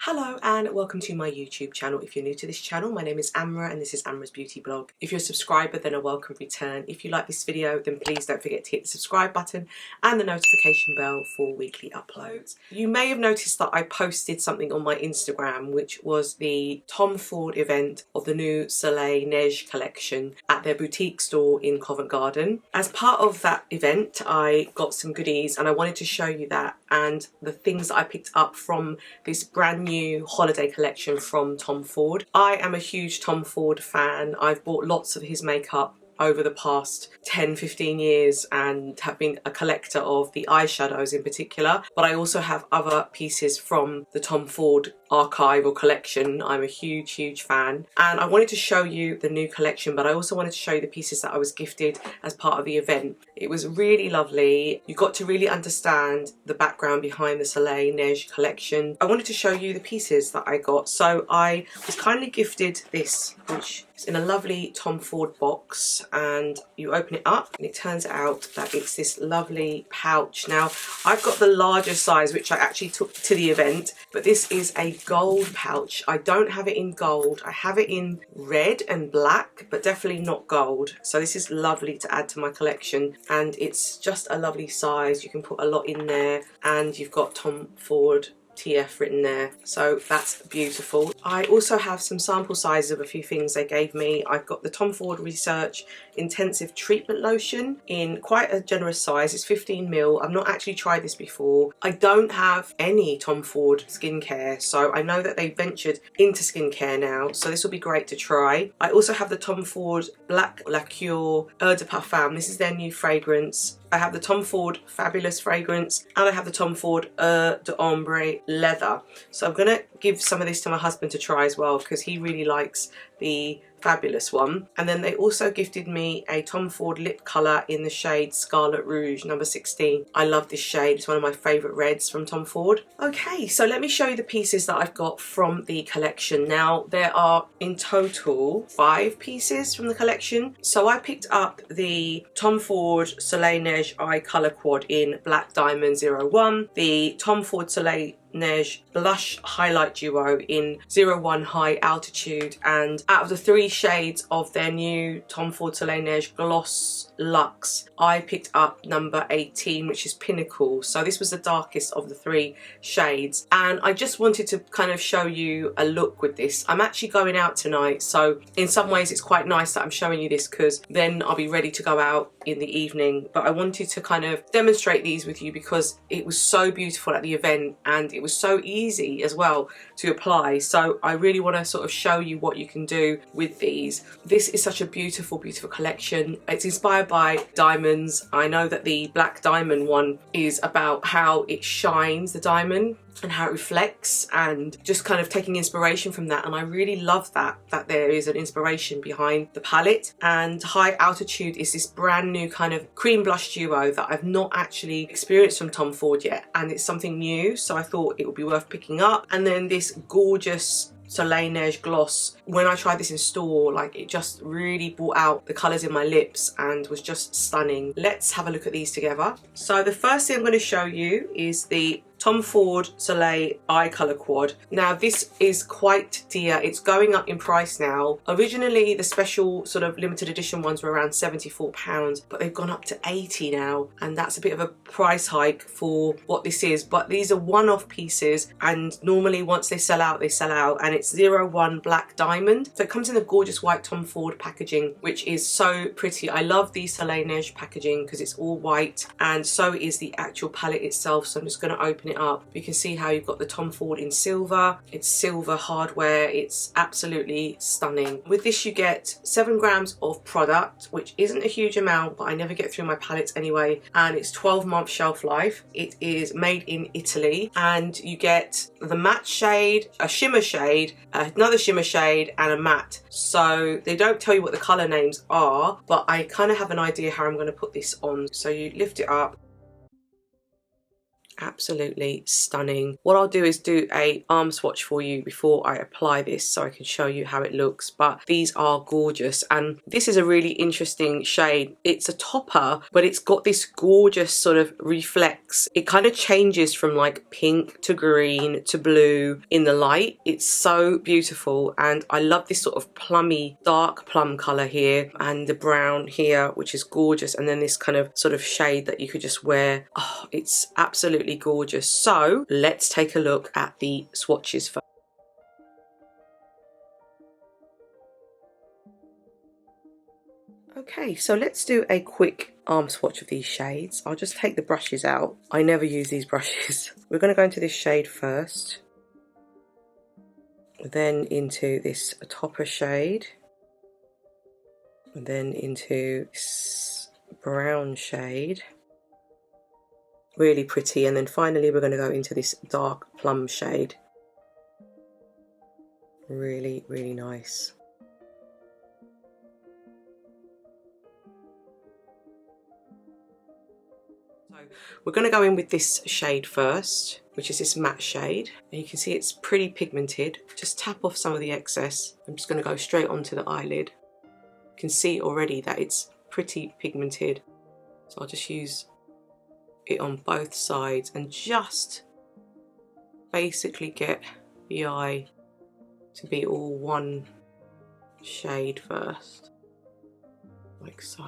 Hello and welcome to my YouTube channel. If you're new to this channel, my name is Amra and this is Amra's Beauty Blog. If you're a subscriber, then a welcome return. If you like this video, then please don't forget to hit the subscribe button and the notification bell for weekly uploads. You may have noticed that I posted something on my Instagram, which was the Tom Ford event of the new Soleil Neige collection at their boutique store in Covent Garden. As part of that event, I got some goodies and I wanted to show you that and the things that I picked up from this brand new holiday collection from Tom Ford. I am a huge Tom Ford fan. I've bought lots of his makeup over the past 10-15 years and have been a collector of the eyeshadows in particular, but I also have other pieces from the Tom Ford archive or collection. I'm a huge fan, and I wanted to show you the new collection, but I also wanted to show you the pieces that I was gifted as part of the event. It was really lovely. You got to really understand the background behind the Soleil Neige collection. I wanted to show you the pieces that I got. So I was kindly gifted this, which is in a lovely Tom Ford box, and you open it up and it turns out that it's this lovely pouch. Now I've got the larger size, which I actually took to the event, but this is a gold pouch. I don't have it in gold. I have it in red and black, but definitely not gold. So this is lovely to add to my collection, and it's just a lovely size. You can put a lot in there, and you've got Tom Ford TF written there, so that's beautiful. I also have some sample sizes of a few things they gave me. I've got the Tom Ford Research Intensive Treatment Lotion in quite a generous size. It's 15ml. I've not actually tried this before. I don't have any Tom Ford skincare, so I know that they ventured into skincare now, so this will be great to try. I also have the Tom Ford Black Lacure Eau de Parfum. This is their new fragrance. I have the Tom Ford Fabulous fragrance, and I have the Tom Ford Eau d'Ombre Leather. So I'm gonna give some of this to my husband to try as well, because he really likes the Fabulous one. And then they also gifted me a Tom Ford lip colour in the shade Scarlet Rouge number 16. I love this shade. It's one of my favourite reds from Tom Ford. Okay, so let me show you the pieces that I've got from the collection. Now there are in total 5 pieces from the collection. So I picked up the Tom Ford Soleil Neige Eye Colour Quad in Black Diamond 01, the Tom Ford Soleil Neige Blush Highlight Duo in 01 High Altitude, and out of the 3 shades of their new Tom Ford Soleil Neige Gloss Luxe, I picked up number 18, which is Pinnacle. So this was the darkest of the 3 shades, and I just wanted to kind of show you a look with this. I'm actually going out tonight, so in some ways it's quite nice that I'm showing you this, because then I'll be ready to go out in the evening. But I wanted to kind of demonstrate these with you because it was so beautiful at the event, and it was so easy as well to apply. So I really want to sort of show you what you can do with these. This is such a beautiful collection. It's inspired by diamonds. I know that the black diamond one is about how it shines, the diamond, and how it reflects, and just kind of taking inspiration from that. And I really love that there is an inspiration behind the palette. And High Altitude is this brand new kind of cream blush duo that I've not actually experienced from Tom Ford yet, and it's something new, so I thought it would be worth picking up. And then this gorgeous Soleil Neige gloss. When I tried this in store, like, it just really brought out the colours in my lips and was just stunning. Let's have a look at these together. So the first thing I'm going to show you is the Tom Ford Soleil Eye Colour Quad. Now this is quite dear. It's going up in price now. Originally the special sort of limited edition ones were around £74, but they've gone up to 80 now, and that's a bit of a price hike for what this is. But these are one-off pieces, and normally once they sell out, they sell out. And it's 01 Black Diamond. So it comes in a gorgeous white Tom Ford packaging, which is so pretty. I love the Soleil Neige packaging because it's all white, and so is the actual palette itself. So I'm just going to open it up. You can see how you've got the Tom Ford in silver. It's silver hardware. It's absolutely stunning. With this you get 7 grams of product, which isn't a huge amount, but I never get through my palettes anyway, and it's 12-month shelf life. It is made in Italy, and you get the matte shade, a shimmer shade, another shimmer shade, and a matte. So they don't tell you what the color names are, but I kind of have an idea how I'm going to put this on. So you lift it up, Absolutely stunning. What I'll do is do a arm swatch for you before I apply this so I can show you how it looks, but these are gorgeous. And this is a really interesting shade. It's a topper, but it's got this gorgeous sort of reflex. It kind of changes from like pink to green to blue in the light. It's so beautiful, and I love this sort of plummy dark plum color here and the brown here, which is gorgeous, and then this kind of sort of shade that you could just wear. Oh, it's absolutely gorgeous. So let's take a look at the swatches first. Okay, so let's do a quick arm swatch of these shades. I'll just take the brushes out. I never use these brushes. We're going to go into this shade first, then into this topper shade, and then into this brown shade. Really pretty. And then finally we're going to go into this dark plum shade. Really, really nice. So we're going to go in with this shade first, which is this matte shade, and you can see it's pretty pigmented. Just tap off some of the excess. I'm just going to go straight onto the eyelid. You can see already that it's pretty pigmented, so I'll just use it on both sides and just basically get the eye to be all one shade first, like so.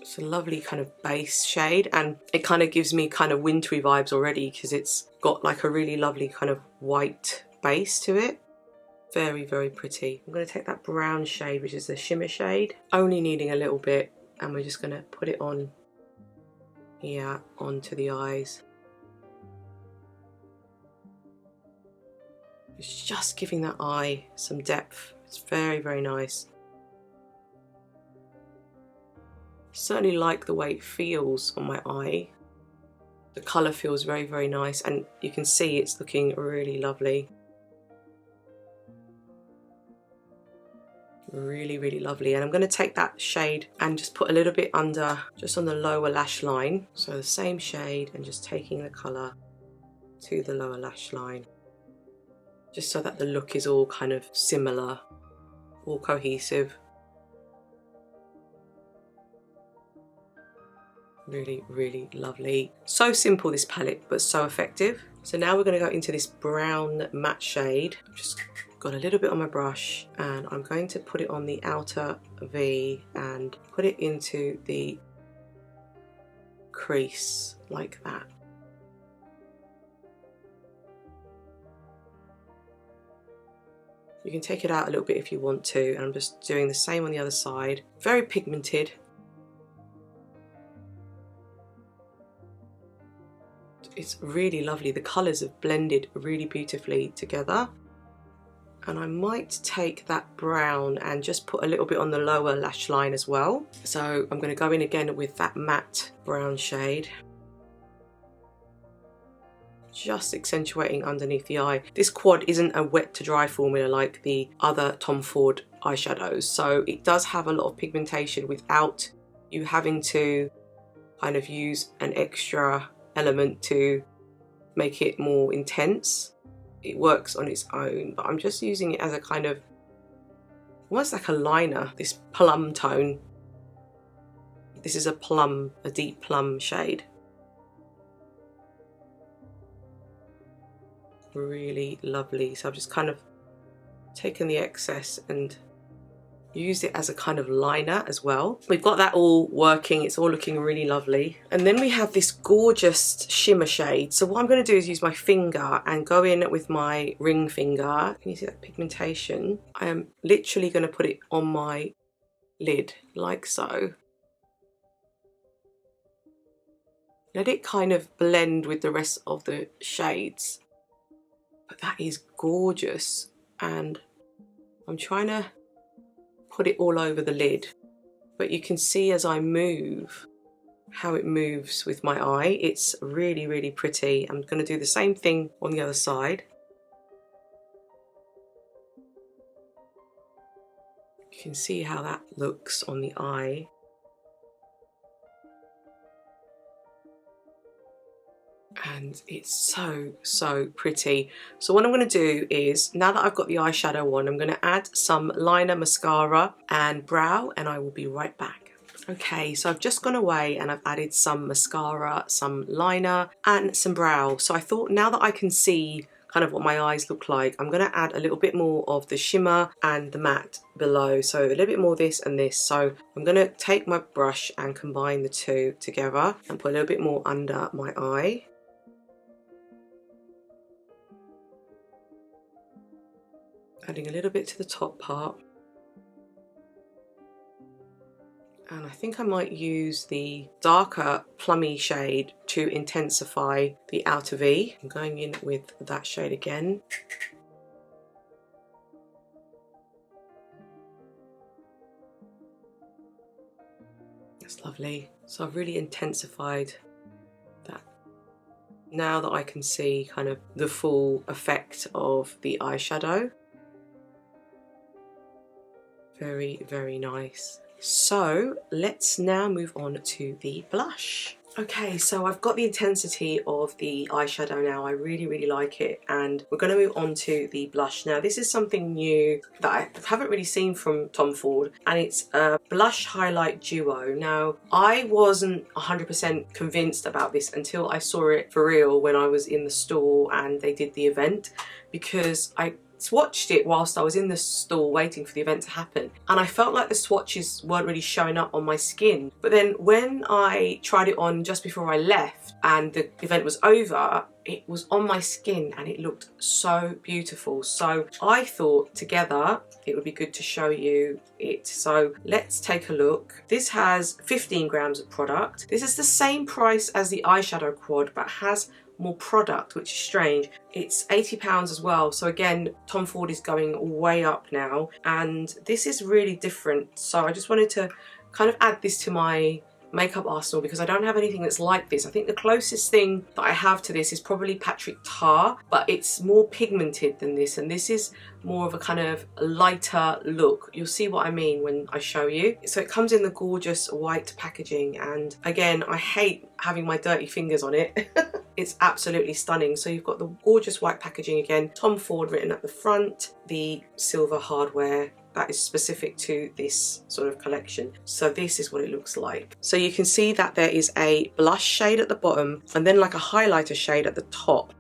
It's a lovely kind of base shade, and it kind of gives me kind of wintry vibes already because it's got like a really lovely kind of white base to it. Very, very pretty. I'm going to take that brown shade, which is the shimmer shade, only needing a little bit, and we're just going to put it on here onto the eyes. It's just giving that eye some depth. It's very, very nice. Certainly like the way it feels on my eye. The colour feels very, very nice, and you can see it's looking really lovely. Really, really lovely. And I'm going to take that shade and just put a little bit under, just on the lower lash line. So the same shade, and just taking the colour to the lower lash line, just so that the look is all kind of similar, all cohesive. Really, really lovely. So simple, this palette, but so effective. So now we're going to go into this brown matte shade. I've just got a little bit on my brush, and I'm going to put it on the outer V and put it into the crease like that. You can take it out a little bit if you want to, and I'm just doing the same on the other side. Very pigmented. It's really lovely. The colours have blended really beautifully together. And I might take that brown and just put a little bit on the lower lash line as well. So I'm going to go in again with that matte brown shade, just accentuating underneath the eye. This quad isn't a wet to dry formula like the other Tom Ford eyeshadows, so it does have a lot of pigmentation without you having to kind of use an extra element to make it more intense. It works on its own, but I'm just using it as a kind of, almost like a liner, this plum tone. This is a plum, a deep plum shade. Really lovely. So I've just kind of taken the excess and used it as a kind of liner as well. We've got that all working. It's all looking really lovely. And then we have this gorgeous shimmer shade. So what I'm going to do is use my finger and go in with my ring finger. Can you see that pigmentation? I am literally going to put it on my lid like so. Let it kind of blend with the rest of the shades. But that is gorgeous, and I'm trying to put it all over the lid, but you can see as I move how it moves with my eye. It's really, really pretty. I'm going to do the same thing on the other side. You can see how that looks on the eye. and it's so pretty. So what I'm going to do is, now that I've got the eyeshadow on, I'm going to add some liner, mascara and brow, and I will be right back. Okay, so I've just gone away and I've added some mascara, some liner and some brow. So I thought, now that I can see kind of what my eyes look like, I'm going to add a little bit more of the shimmer and the matte below. So a little bit more of this and this. So I'm going to take my brush and combine the two together and put a little bit more under my eye. Adding a little bit to the top part. And I think I might use the darker plummy shade to intensify the outer V. I'm going in with that shade again. That's lovely. So I've really intensified that. Now that I can see kind of the full effect of the eyeshadow. Very, very nice. So let's now move on to the blush. Okay, so I've got the intensity of the eyeshadow now. I really like it, and we're going to move on to the blush. Now this is something new that I haven't really seen from Tom Ford, and it's a blush highlight duo. Now I wasn't 100% convinced about this until I saw it for real when I was in the store and they did the event, because I swatched it whilst I was in the store waiting for the event to happen, and I felt like the swatches weren't really showing up on my skin. But then when I tried it on just before I left and the event was over, it was on my skin and it looked so beautiful. So I thought together it would be good to show you it. So let's take a look. This has 15 grams of product. This is the same price as the eyeshadow quad, but has more product, which is strange. It's £80 as well. So again, Tom Ford is going way up now, and this is really different. So I just wanted to kind of add this to my makeup arsenal because I don't have anything that's like this. I think the closest thing that I have to this is probably Patrick Tar, but it's more pigmented than this, and this is more of a kind of lighter look. You'll see what I mean when I show you. So it comes in the gorgeous white packaging, and again, I hate having my dirty fingers on it. It's absolutely stunning. So you've got the gorgeous white packaging again, Tom Ford written at the front, the silver hardware that is specific to this sort of collection. So this is what it looks like. So you can see that there is a blush shade at the bottom and then like a highlighter shade at the top.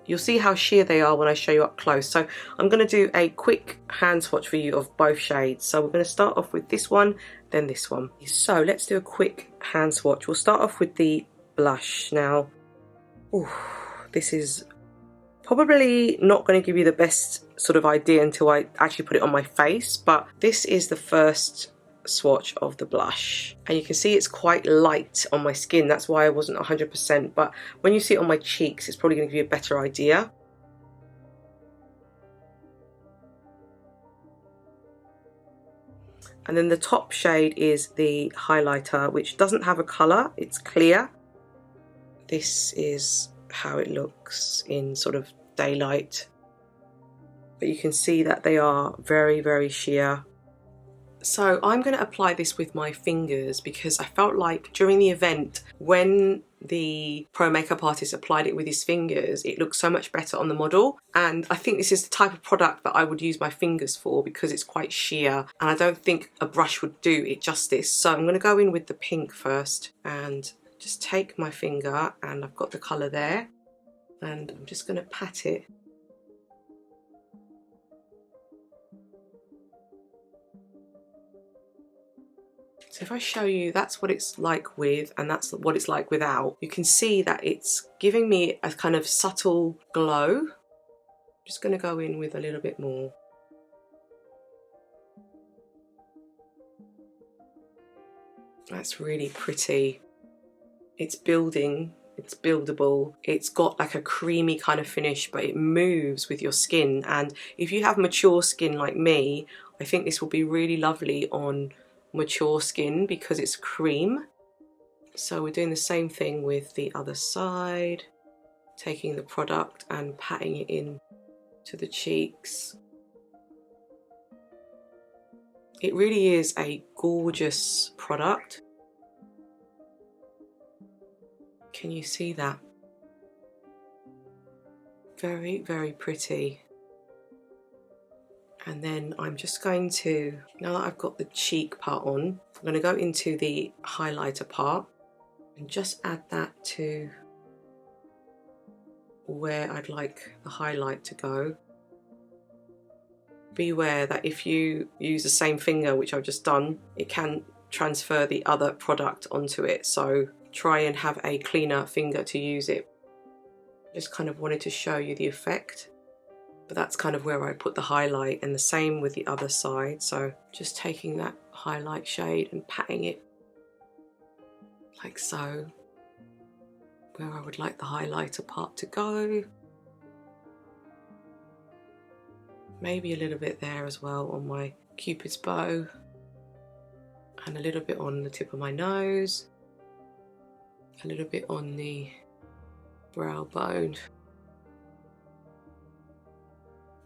You'll see how sheer they are when I show you up close. So I'm going to do a quick hand swatch for you of both shades. So we're going to start off with this one, then this one. So let's do a quick hand swatch. We'll start off with the blush. Now, ooh, this is probably not going to give you the best sort of idea until I actually put it on my face, but this is the first swatch of the blush, and you can see it's quite light on my skin. That's why I wasn't 100%, but when you see it on my cheeks, it's probably going to give you a better idea. And then the top shade is the highlighter, which doesn't have a colour, it's clear. This is how it looks in sort of daylight, but you can see that they are very, very sheer. So I'm going to apply this with my fingers because I felt like during the event when the pro makeup artist applied it with his fingers, it looked so much better on the model, and I think this is the type of product that I would use my fingers for because it's quite sheer and I don't think a brush would do it justice. So I'm going to go in with the pink first and just take my finger, and I've got the colour there, and I'm just going to pat it. So if I show you, that's what it's like with, and that's what it's like without. You can see that it's giving me a kind of subtle glow. I'm just going to go in with a little bit more. That's really pretty. It's building, it's buildable. It's got like a creamy kind of finish, but it moves with your skin. And if you have mature skin like me, I think this will be really lovely on mature skin because it's cream. So we're doing the same thing with the other side, taking the product and patting it in to the cheeks. It really is a gorgeous product. Can you see that? Very, very pretty. And then I'm just going to, now that I've got the cheek part on, I'm going to go into the highlighter part and just add that to where I'd like the highlight to go. Beware that if you use the same finger, which I've just done, it can transfer the other product onto it. So try and have a cleaner finger to use it. Just kind of wanted to show you the effect. But that's kind of where I put the highlight, and the same with the other side. So just taking that highlight shade and patting it like so, where I would like the highlighter part to go. Maybe a little bit there as well on my Cupid's bow, and a little bit on the tip of my nose, a little bit on the brow bone.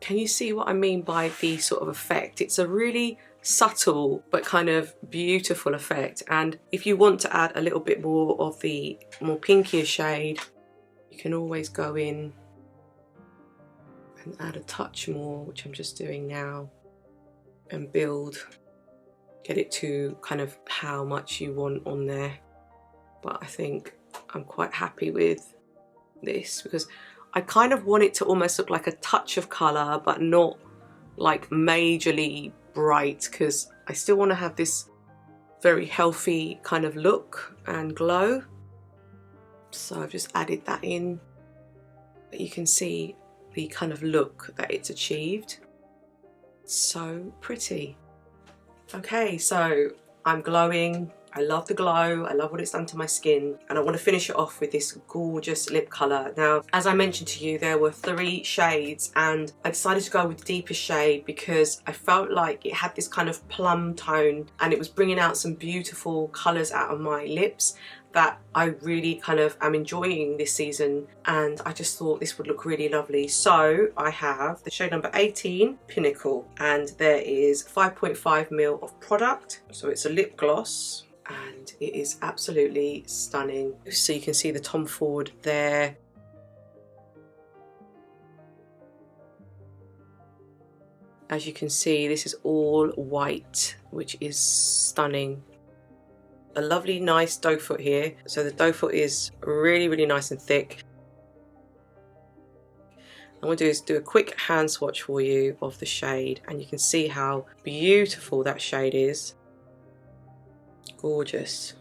Can you see what I mean by the sort of effect? It's a really subtle but kind of beautiful effect, and if you want to add a little bit more of the more pinkier shade, you can always go in and add a touch more, which I'm just doing now, and build, get it to kind of how much you want on there. But I think I'm quite happy with this because I kind of want it to almost look like a touch of colour, but not like majorly bright, because I still want to have this very healthy kind of look and glow. So I've just added that in, but you can see the kind of look that it's achieved. So pretty. Okay, so I'm glowing. I love the glow, I love what it's done to my skin, and I want to finish it off with this gorgeous lip colour. Now, as I mentioned to you, there were 3 shades, and I decided to go with the deepest shade because I felt like it had this kind of plum tone, and it was bringing out some beautiful colours out of my lips that I really kind of am enjoying this season, and I just thought this would look really lovely. So I have the shade number 18, Pinnacle, and there is 5.5 ml of product, so it's a lip gloss. And it is absolutely stunning. So you can see the Tom Ford there. As you can see, this is all white, which is stunning. A lovely, nice doe foot here. So the doe foot is really, really nice and thick. I'm going to do is do a quick hand swatch for you of the shade, and you can see how beautiful that shade is. Gorgeous.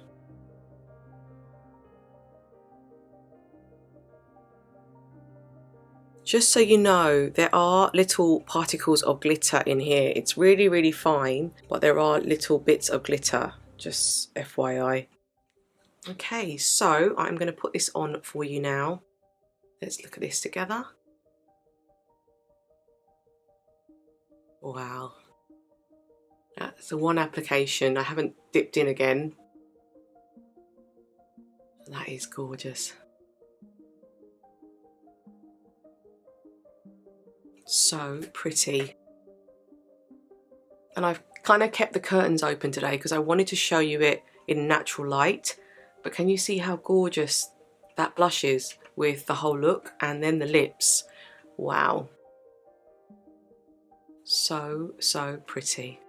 Just so you know, there are little particles of glitter in here. It's really, really fine, but there are little bits of glitter, just FYI. Okay, so I'm going to put this on for you now. Let's look at this together. Wow. That's the one application. I haven't dipped in again. That is gorgeous. So pretty. And I've kind of kept the curtains open today because I wanted to show you it in natural light. But can you see how gorgeous that blush is with the whole look, and then the lips? Wow. So, so pretty.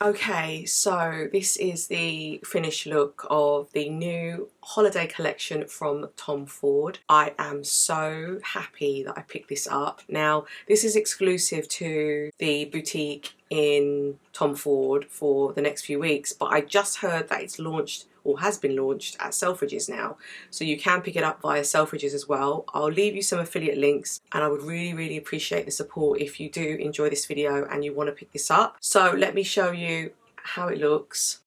Okay, so this is the finished look of the new holiday collection from Tom Ford. I am so happy that I picked this up. Now, this is exclusive to the boutique in Tom Ford for the next few weeks, but I just heard that it's launched or has been launched at Selfridges now, so you can pick it up via Selfridges as well. I'll leave you some affiliate links, and I would really, really appreciate the support if you do enjoy this video and you want to pick this up. So let me show you how it looks.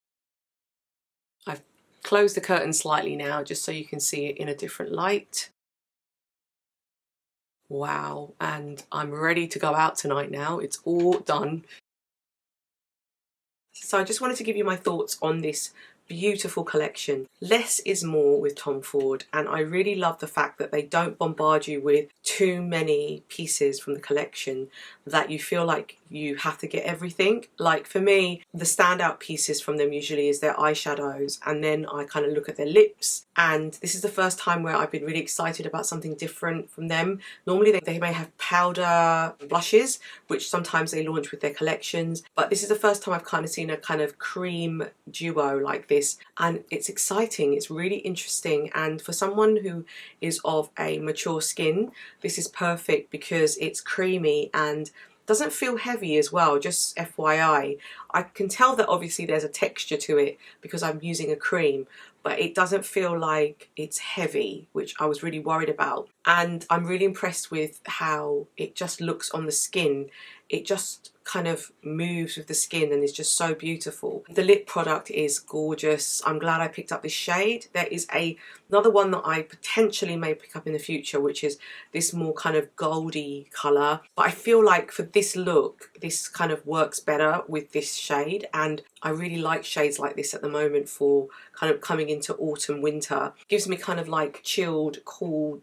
I've closed the curtain slightly now just so you can see it in a different light. Wow, and I'm ready to go out tonight now. It's all done. So I just wanted to give you my thoughts on this beautiful collection. Less is more with Tom Ford, and I really love the fact that they don't bombard you with too many pieces from the collection that you feel like you have to get everything. Like for me, the standout pieces from them usually is their eyeshadows, and then I kind of look at their lips, and this is the first time where I've been really excited about something different from them. Normally they may have powder blushes, which sometimes they launch with their collections, but this is the first time I've kind of seen a kind of cream duo like this, and it's exciting. It's really interesting, and for someone who is of a mature skin, this is perfect because it's creamy and doesn't feel heavy as well. Just FYI, I can tell that obviously there's a texture to it because I'm using a cream, but it doesn't feel like it's heavy, which I was really worried about. And I'm really impressed with how it just looks on the skin. It just kind of moves with the skin and is just so beautiful. The lip product is gorgeous. I'm glad I picked up this shade. There is another one that I potentially may pick up in the future, which is this more kind of goldy colour. But I feel like for this look, this kind of works better with this shade, and I really like shades like this at the moment for kind of coming into autumn, winter. Gives me kind of like chilled, cool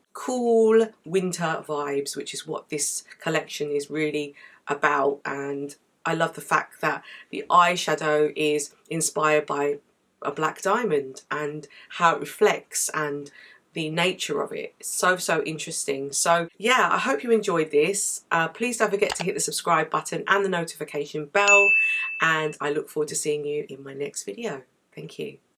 winter vibes, which is what this collection is really about. And I love the fact that the eyeshadow is inspired by a black diamond and how it reflects and the nature of it. So interesting. So yeah, I hope you enjoyed this. Please don't forget to hit the subscribe button and the notification bell, and I look forward to seeing you in my next video. Thank you.